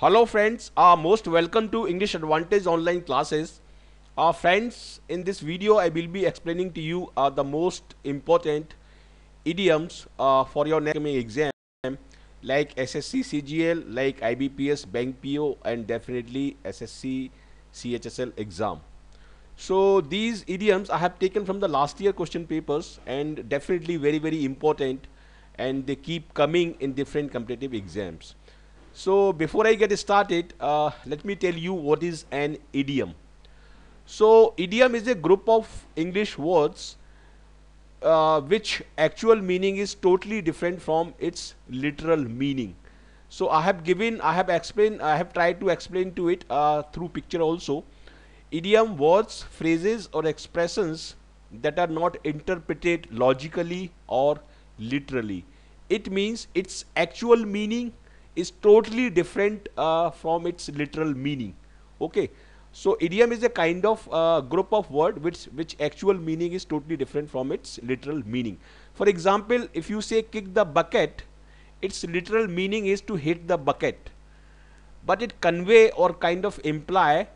Hello friends, most welcome to English Advantage online classes. Friends, in this video I will be explaining to you the most important idioms for your next coming exam like SSC CGL, like IBPS, Bank PO and definitely SSC CHSL exam. So these idioms I have taken from the last year question papers and definitely very important, and they keep coming in different competitive exams. So before I get started, let me tell you what is an idiom. So idiom is a group of English words which actual meaning is totally different from its literal meaning. So I have explained, I have tried to explain to it through picture also. Idiom words, phrases or expressions that are not interpreted logically or literally. It means its actual meaning is totally different from its literal meaning. Okay, so idiom is a kind of group of word which actual meaning is totally different from its literal meaning. For example, if you say kick the bucket, its literal meaning is to hit the bucket, but it convey or kind of imply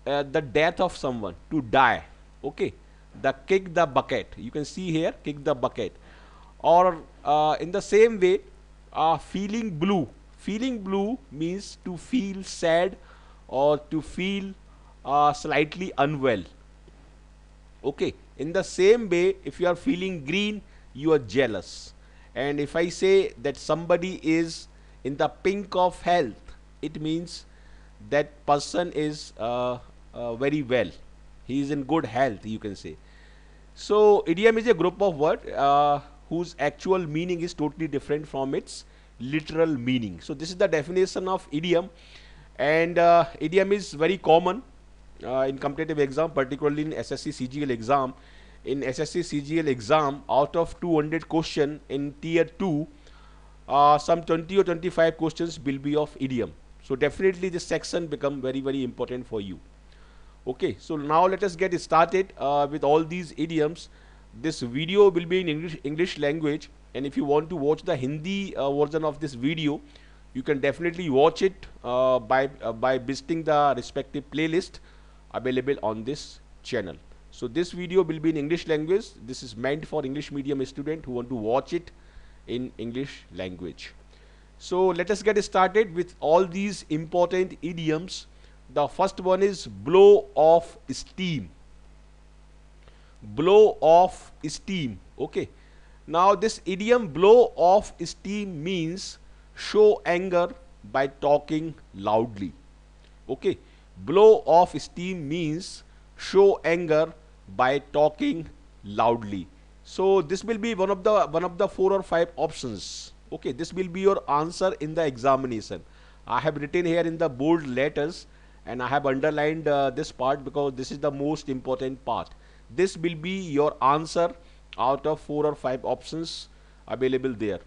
the death of someone, to die. Okay, the kick the bucket, you can see here, kick the bucket. Or in the same way, feeling blue means to feel sad or to feel slightly unwell. Okay, in the same way, if you are feeling green, you are jealous. And if I say that somebody is in the pink of health, it means that person is very well, he is in good health, you can say. So idiom is a group of words whose actual meaning is totally different from its literal meaning. So this is the definition of idiom, and idiom is very common in competitive exam, particularly in SSC CGL exam. In SSC CGL exam, out of 200 question in tier 2, some 20 or 25 questions will be of idiom. So definitely this section become very important for you. Okay, so now let us get started with all these idioms. This video will be in English language, and if you want to watch the Hindi version of this video, you can definitely watch it by visiting the respective playlist available on this channel. So this video will be in English language. This is meant for English medium student who want to watch it in English language. So let us get started with all these important idioms. The first one is blow off steam. Blow off steam. Okay, now this idiom blow off steam means show anger by talking loudly. Okay, blow off steam means show anger by talking loudly. So this will be one of the 4 or 5 options. Okay, this will be your answer in the examination. I have written here in the bold letters, and I have underlined this part because this is the most important part. This will be your answer out of 4 or 5 options available there.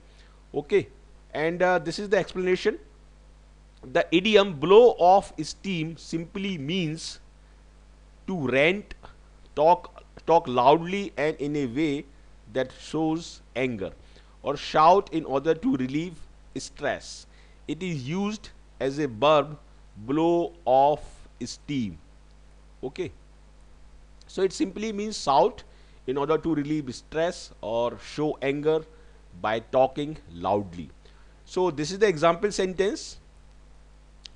Okay, and this is the explanation. The idiom blow off steam simply means to rant, talk loudly and in a way that shows anger, or shout in order to relieve stress. It is used as a verb, blow off steam. Okay, so it simply means shout in order to relieve stress or show anger by talking loudly. So this is the example sentence.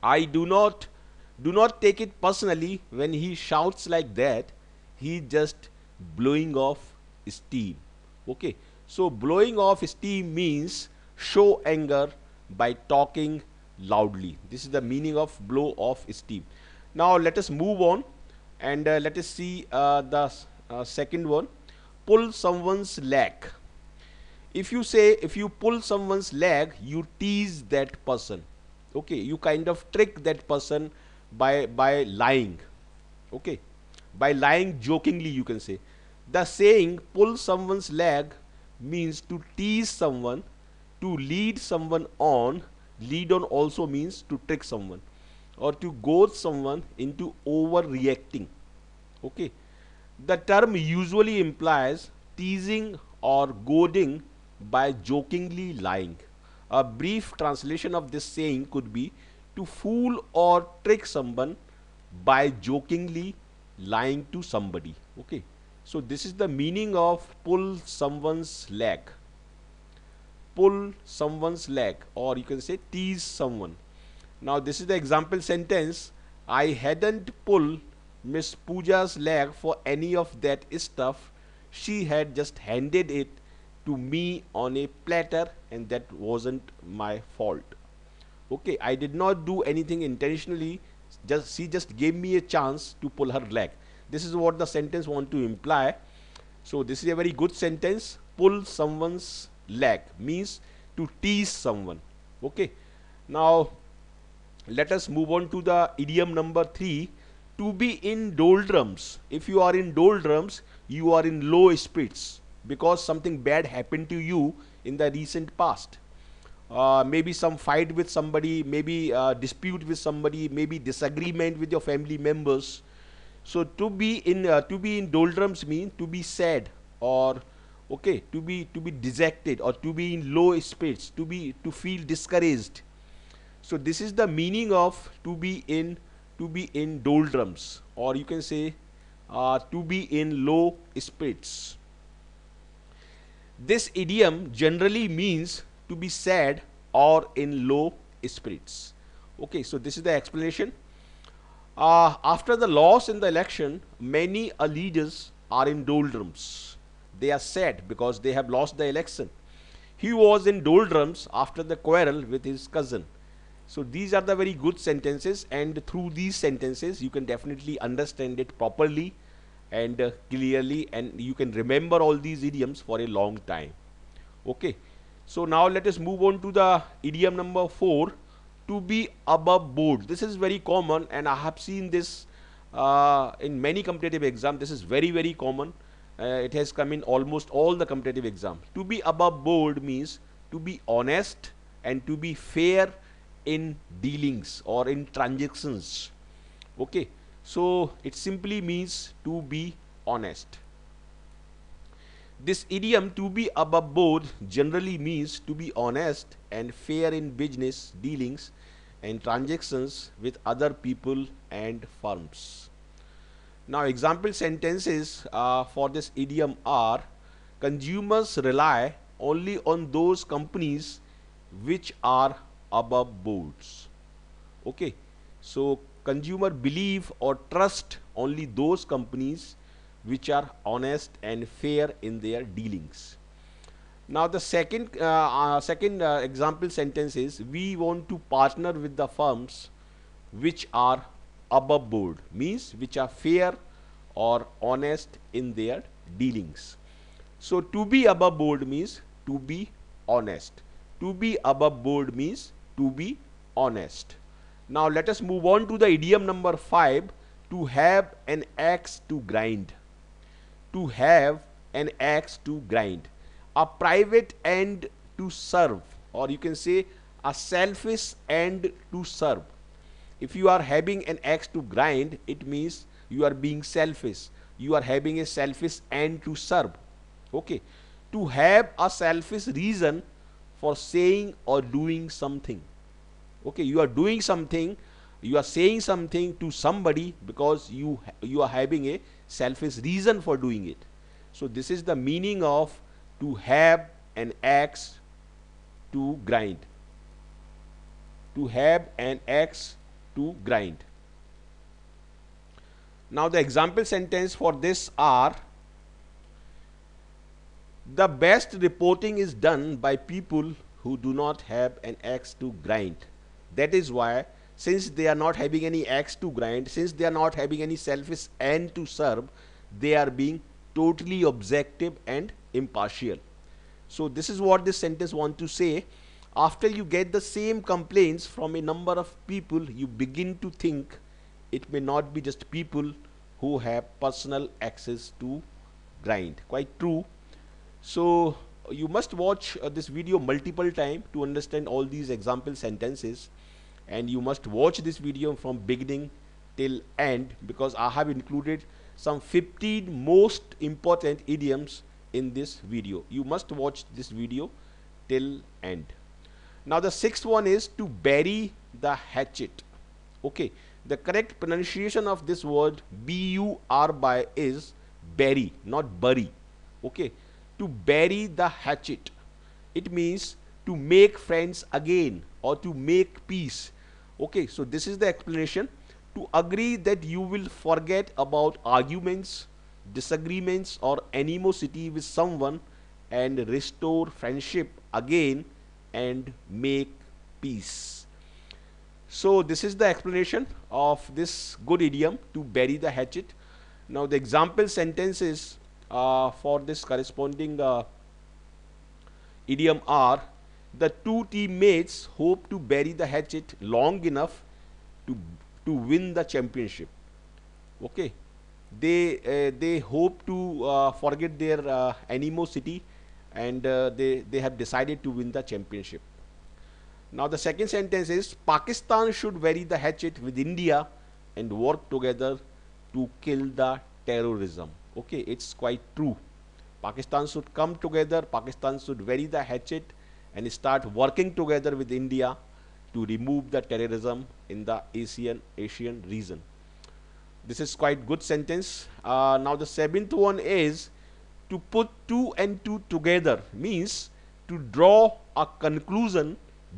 I do not take it personally when he shouts like that. He just blowing off steam. Okay, so blowing off steam means show anger by talking loudly. This is the meaning of blow off steam. Now let us move on, and let us see the second one. Pull someone's leg. If you pull someone's leg, you tease that person. Okay, you kind of trick that person by lying. Okay, by lying jokingly, you can say. The saying pull someone's leg means to tease someone, to lead someone on. Lead on also means to trick someone, or to goad someone into overreacting. Okay, the term usually implies teasing or goading by jokingly lying. A brief translation of this saying could be to fool or trick someone by jokingly lying to somebody. Okay, so this is the meaning of pull someone's leg. Pull someone's leg, or you can say tease someone. Now this is the example sentence. I hadn't pulled Miss Pooja's leg for any of that stuff. She had just handed it to me on a platter, and that wasn't my fault. Okay, I did not do anything intentionally. Just she just gave me a chance to pull her leg. This is what the sentence want to imply. So this is a very good sentence. Pull someone's leg means to tease someone. Okay, now let us move on to the idiom number 3, to be in doldrums. If you are in doldrums, you are in low spirits because something bad happened to you in the recent past. Maybe some fight with somebody, maybe dispute with somebody, maybe disagreement with your family members. So to be in doldrums means to be sad, or okay, to be dejected, or to be in low spirits, to feel discouraged. So this is the meaning of to be in doldrums, or you can say to be in low spirits. This idiom generally means to be sad or in low spirits. Okay, so this is the explanation. After the loss in the election, many leaders are in doldrums. They are sad because they have lost the election. He was in doldrums after the quarrel with his cousin. So these are the very good sentences, and through these sentences you can definitely understand it properly and clearly, and you can remember all these idioms for a long time. Okay, so now let us move on to the idiom number 4, to be above board. This is very common, and I have seen this in many competitive exams. This is very common. It has come in almost all the competitive exams. To be above board means to be honest and to be fair in dealings or in transactions. Okay, so it simply means to be honest. This idiom to be above board generally means to be honest and fair in business dealings and transactions with other people and firms. Now example sentences for this idiom are: consumers rely only on those companies which are above boards. Okay, so consumer believe or trust only those companies which are honest and fair in their dealings. Now the second example sentence is: we want to partner with the firms which are above board, means which are fair or honest in their dealings. So to be above board means to be honest. To be above board means to be honest. Now let us move on to the idiom number 5, to have an axe to grind. To have an axe to grind. A private end to serve, or you can say a selfish end to serve. If you are having an axe to grind, it means you are being selfish. You are having a selfish end to serve. Okay. To have a selfish reason for saying or doing something. Okay, you are doing something, you are saying something to somebody because you are having a selfish reason for doing it. So this is the meaning of to have an axe to grind. To have an axe to grind. Now the example sentence for this are: the best reporting is done by people who do not have an axe to grind. That is why, since they are not having any axe to grind, since they are not having any selfish end to serve, they are being totally objective and impartial. So this is what this sentence wants to say. After you get the same complaints from a number of people, you begin to think it may not be just people who have personal access to grind. Quite true. So you must watch this video multiple times to understand all these example sentences, and you must watch this video from beginning till end, because I have included some 15 most important idioms in this video. You must watch this video till end. Now the sixth one is to bury the hatchet. Okay, the correct pronunciation of this word B-U-R-Y is bury, not bury. Okay, to bury the hatchet, it means to make friends again or to make peace. Okay, so this is the explanation. To agree that you will forget about arguments, disagreements, or animosity with someone and restore friendship again and make peace. So this is the explanation of this good idiom, to bury the hatchet. Now the example sentences for this corresponding idiom are: the two teammates hope to bury the hatchet long enough to win the championship. Okay, they hope to forget their animosity, and they have decided to win the championship. Now the second sentence is: Pakistan should bury the hatchet with India and work together to kill the terrorism. Okay, it's quite true. Pakistan should come together, Pakistan should bury the hatchet and start working together with India to remove the terrorism in the Asian region. This is quite good sentence. Now the seventh one is: to put two and two together means to draw a conclusion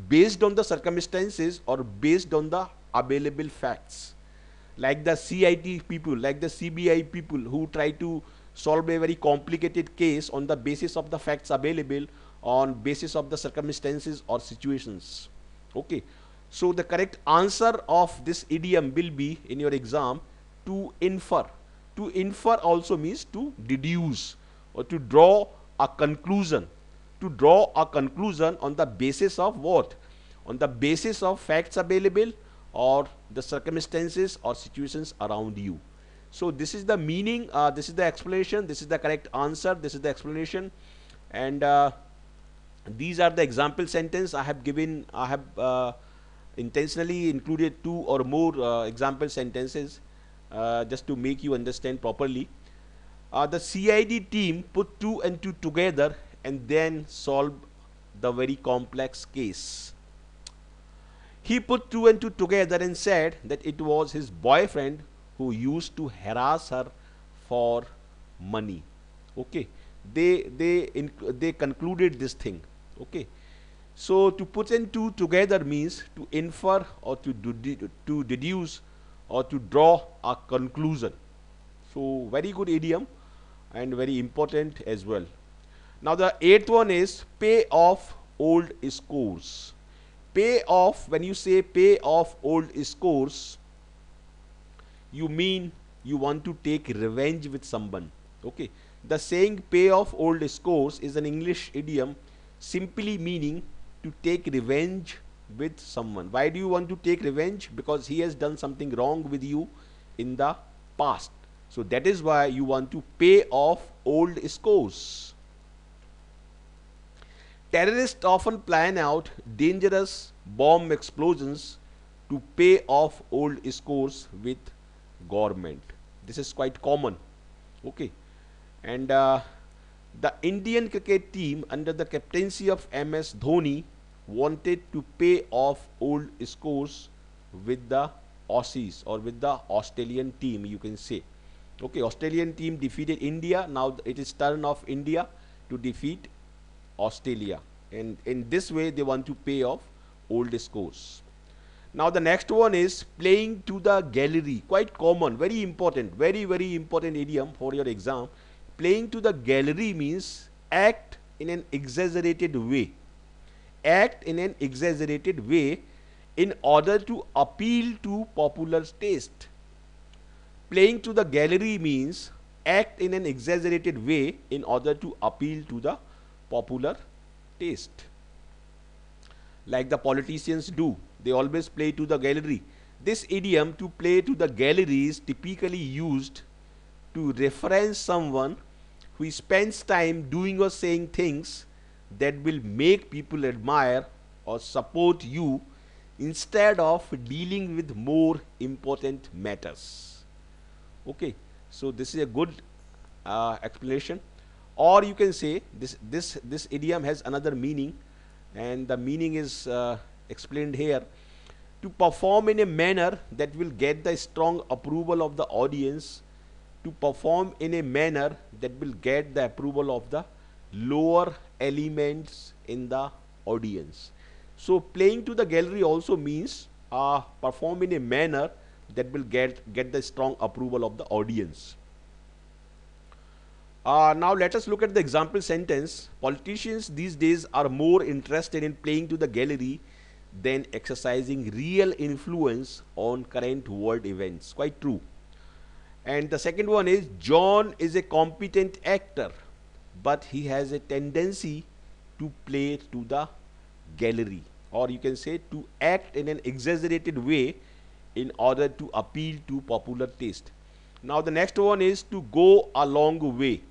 based on the circumstances or based on the available facts. Like the CIT people, like the CBI people who try to solve a very complicated case on the basis of the facts available, on basis of the circumstances or situations. Okay, so the correct answer of this idiom will be in your exam: to infer. To infer also means to deduce or to draw a conclusion. To draw a conclusion on the basis of what? On the basis of facts available or the circumstances or situations around you. So this is the meaning, this is the explanation, this is the correct answer, this is the explanation, and these are the example sentence I have given. I have intentionally included two or more example sentences just to make you understand properly. The CID team put two and two together and then solved the very complex case. He put two and two together and said that it was his boyfriend who used to harass her for money. Okay, they concluded this thing. Okay, so to put and two together means to infer or to deduce or to draw a conclusion. So very good idiom and very important as well. Now the eighth one is pay off old scores. Pay off, when you say pay off old scores, you mean you want to take revenge with someone. Okay, the saying pay off old scores is an English idiom simply meaning to take revenge with someone. Why do you want to take revenge? Because he has done something wrong with you in the past. So that is why you want to pay off old scores. Terrorists often plan out dangerous bomb explosions to pay off old scores with government. This is quite common. Okay, and the Indian cricket team under the captaincy of MS Dhoni wanted to pay off old scores with the Aussies or with the Australian team, you can say. Okay, Australian team defeated India. Now it is turn of India to defeat Australia, and in this way they want to pay off old scores. Now the next one is playing to the gallery. Quite common, very important, very important idiom for your exam. Playing to the gallery means act in an exaggerated way. Act in an exaggerated way in order to appeal to popular taste. Playing to the gallery means act in an exaggerated way in order to appeal to the popular taste. Like the politicians do, they always play to the gallery. This idiom, to play to the gallery, is typically used to reference someone who spends time doing or saying things that will make people admire or support you instead of dealing with more important matters. Okay, so this is a good explanation. Or you can say this idiom has another meaning, and the meaning is explained here. To perform in a manner that will get the strong approval of the audience, to perform in a manner that will get the approval of the lower elements in the audience. So playing to the gallery also means perform in a manner that will get the strong approval of the audience. Now let us look at the example sentence. Politicians these days are more interested in playing to the gallery than exercising real influence on current world events. Quite true. And the second one is John is a competent actor, but he has a tendency to play to the gallery, or you can say to act in an exaggerated way in order to appeal to popular taste. Now the next one is to go a long way.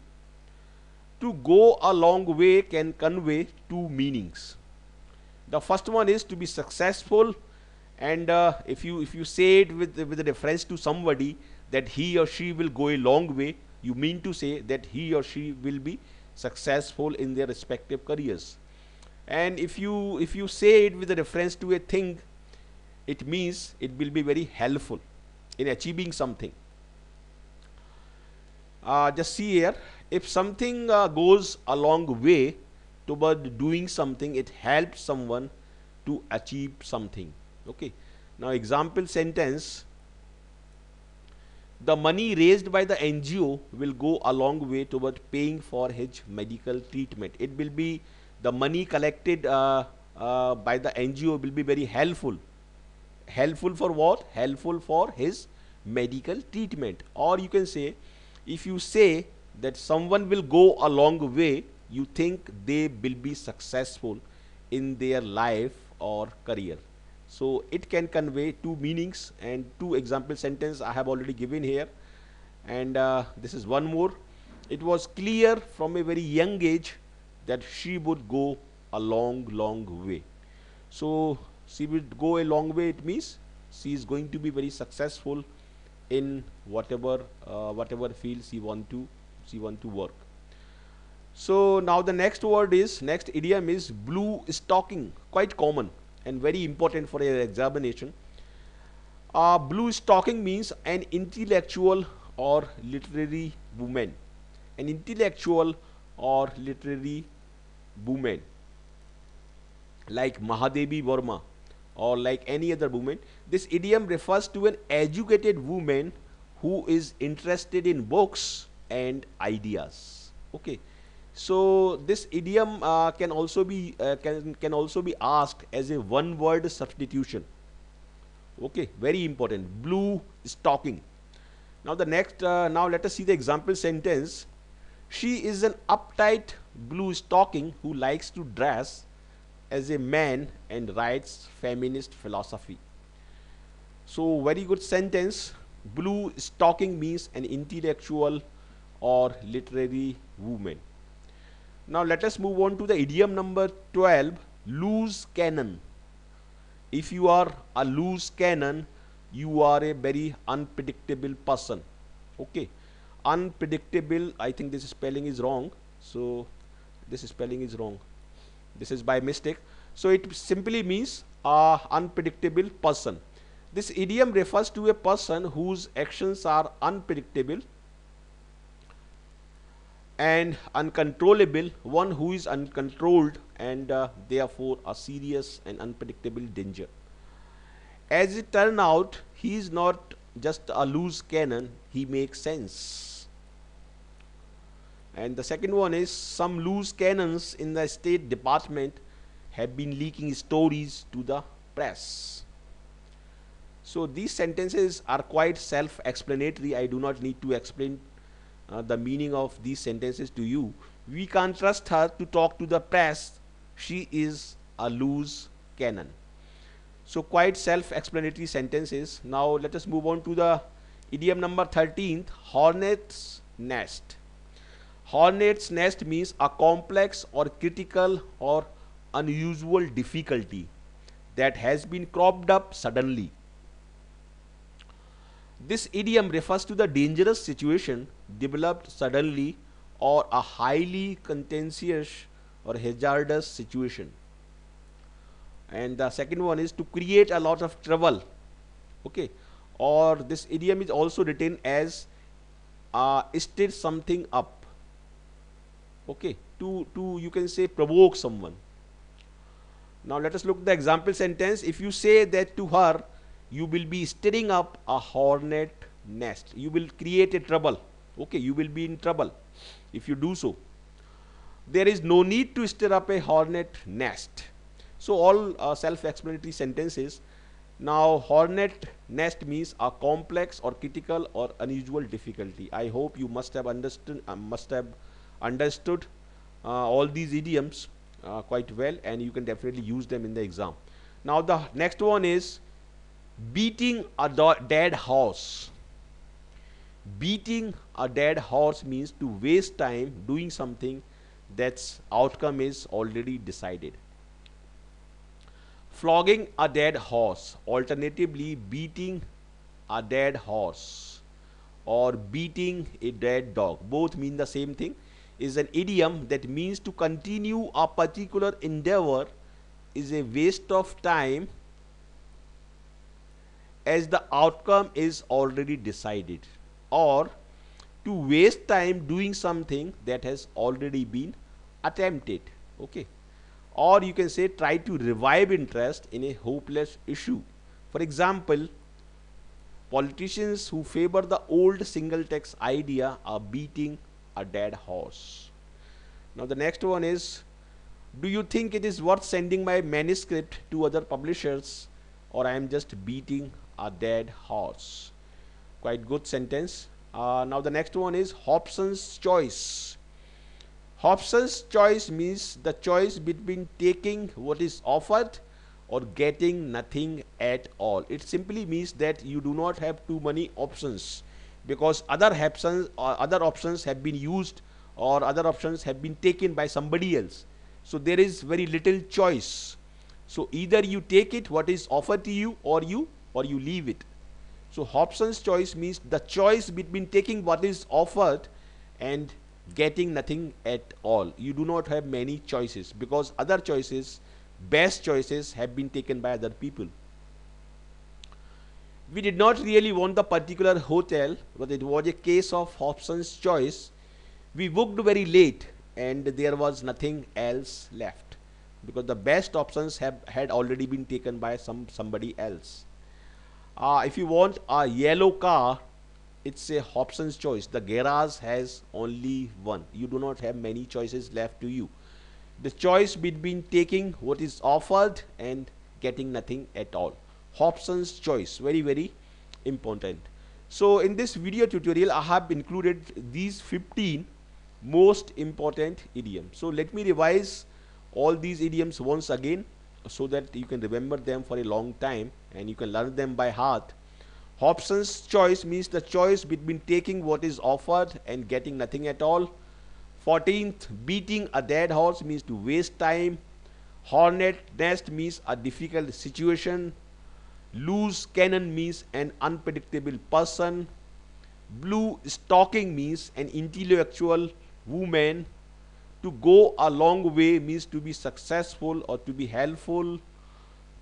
To go a long way can convey two meanings. The first one is to be successful, and if you say it with a reference to somebody that he or she will go a long way, you mean to say that he or she will be successful in their respective careers. And if you say it with a reference to a thing, it means it will be very helpful in achieving something. Just see here, if something goes a long way toward doing something, it helps someone to achieve something. Okay. Now example sentence, the money raised by the NGO will go a long way toward paying for his medical treatment. It will be the money collected by the NGO will be very helpful. Helpful for what? Helpful for his medical treatment. Or you can say, if you say that someone will go a long way, you think they will be successful in their life or career. So it can convey two meanings, and two example sentence I have already given here. And this is one more. It was clear from a very young age that she would go a long way. So she would go a long way, it means she is going to be very successful in whatever field she want to work. So now the next idiom is blue stocking. Quite common and very important for your examination. Blue stocking means an intellectual or literary woman. An intellectual or literary woman like Mahadevi Verma or like any other woman. This idiom refers to an educated woman who is interested in books and ideas. Okay. So this idiom can also be asked as a one word substitution. Okay, very important. Blue stocking. Now the next now let us see the example sentence. She is an uptight blue stocking who likes to dress as a man and writes feminist philosophy. So very good sentence. Blue stocking means an intellectual or literary woman. Now let us move on to the idiom number 12, loose cannon. If you are a loose cannon, you are a very unpredictable person. Okay. Unpredictable, I think this spelling is wrong. So this spelling is wrong. This is by mistake. So it simply means unpredictable person. This idiom refers to a person whose actions are unpredictable and uncontrollable, one who is uncontrolled and therefore a serious and unpredictable danger. As it turned out, he is not just a loose cannon, he makes sense. And the second one is, some loose cannons in the State Department have been leaking stories to the press. So these sentences are quite self-explanatory. I do not need to explain the meaning of these sentences to you. We can't trust her to talk to the press. She is a loose cannon. So quite self-explanatory sentences. Now let us move on to the idiom number 13th, hornet's nest. Hornet's nest means a complex or critical or unusual difficulty that has been cropped up suddenly. This idiom refers to the dangerous situation developed suddenly or a highly contentious or hazardous situation. and the second one is to create a lot of trouble. Okay, or this idiom is also written as stir something up. Okay, to you can say provoke someone. Now let us look at the example sentence. If you say that to her, you will be stirring up a hornet nest. You will create a trouble. Okay, you will be in trouble if you do so. There is no need to stir up a hornet nest. So all self-explanatory sentences. Now hornet nest means a complex or critical or unusual difficulty. I hope you must have understood all these idioms quite well, and you can definitely use them in the exam. Now the next one is beating a dead horse. Beating a dead horse means to waste time doing something that's outcome is already decided. Flogging a dead horse, alternatively beating a dead horse or beating a dead dog, both mean the same thing, is an idiom that means to continue a particular endeavor is a waste of time as the outcome is already decided, or to waste time doing something that has already been attempted. Okay, or you can say try to revive interest in a hopeless issue. For example, politicians who favor the old single tax idea are beating a dead horse. Now the next one is, do you think it is worth sending my manuscript to other publishers, or I am just beating a dead horse? Quite good sentence. Now the next one is Hobson's choice. Hobson's choice means the choice between taking what is offered or getting nothing at all. It simply means that you do not have too many options, because other options have been used or other options have been taken by somebody else. So there is very little choice. So either you take it what is offered to you, or you leave it. So Hobson's choice means the choice between taking what is offered and getting nothing at all. You do not have many choices, because other choices, best choices, have been taken by other people. We did not really want the particular hotel, but it was a case of Hobson's choice. We booked very late and there was nothing else left, because the best options had already been taken by somebody else. If you want a yellow car, it's a Hobson's choice. The garage has only one. You do not have many choices left to you. The choice between taking what is offered and getting nothing at all. Hobson's choice, very, very important. So in this video tutorial, I have included these 15 most important idioms. So let me revise all these idioms once again, so that you can remember them for a long time and you can learn them by heart. Hobson's choice means the choice between taking what is offered and getting nothing at all. 14th, beating a dead horse means to waste time. Hornet nest means a difficult situation. Loose cannon means an unpredictable person. Blue stocking means an intellectual woman. To go a long way means to be successful or to be helpful.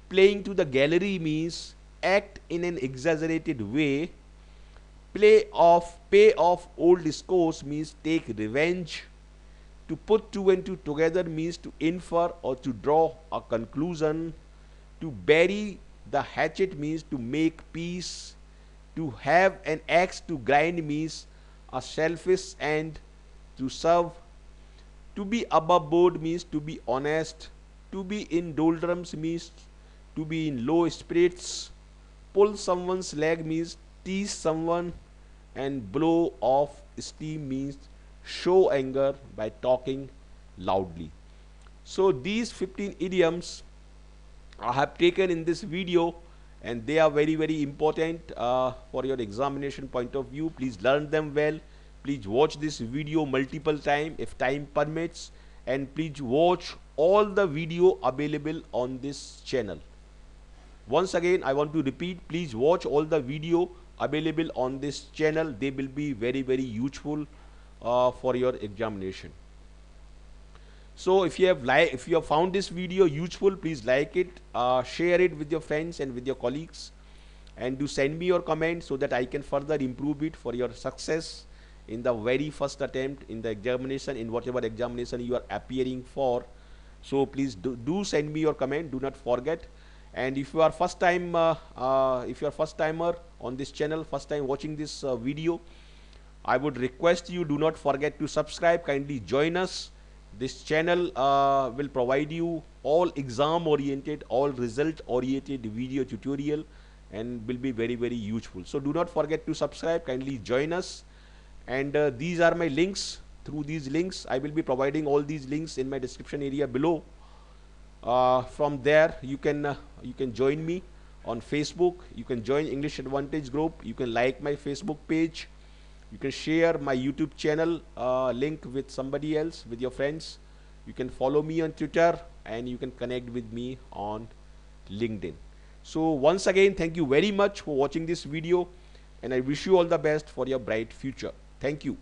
Playing to the gallery means act in an exaggerated way. Pay off old scores means take revenge. To put two and two together means to infer or to draw a conclusion. To bury the hatchet means to make peace. To have an axe to grind means a selfish end to serve. To be above board means to be honest. To be in doldrums means to be in low spirits. Pull someone's leg means tease someone. And blow off steam means show anger by talking loudly. So these 15 idioms I have taken in this video, and they are very, very important for your examination point of view. Please learn them well. Please watch this video multiple times if time permits, and please watch all the video available on this channel. Once again, I want to repeat, please watch all the video available on this channel. They will be very, very useful for your examination. So if you have found this video useful, please like it, share it with your friends and with your colleagues, and do send me your comment so that I can further improve it for your success in the very first attempt in the examination, in whatever examination you are appearing for. So please do send me your comment, do not forget. And if you are if you are first timer on this channel, first time watching this video, I would request you, do not forget to subscribe. Kindly join us. This channel will provide you all exam oriented, all result oriented video tutorial, and will be very very useful. So do not forget to subscribe. Kindly join us. And these are my links. Through these links, I will be providing all these links in my description area below. From there you can join me on Facebook. You can join English Advantage group. You can like my Facebook page. You can share my YouTube channel link with somebody else, with your friends. You can follow me on Twitter, and you can connect with me on LinkedIn. So once again, thank you very much for watching this video, and I wish you all the best for your bright future. Thank you.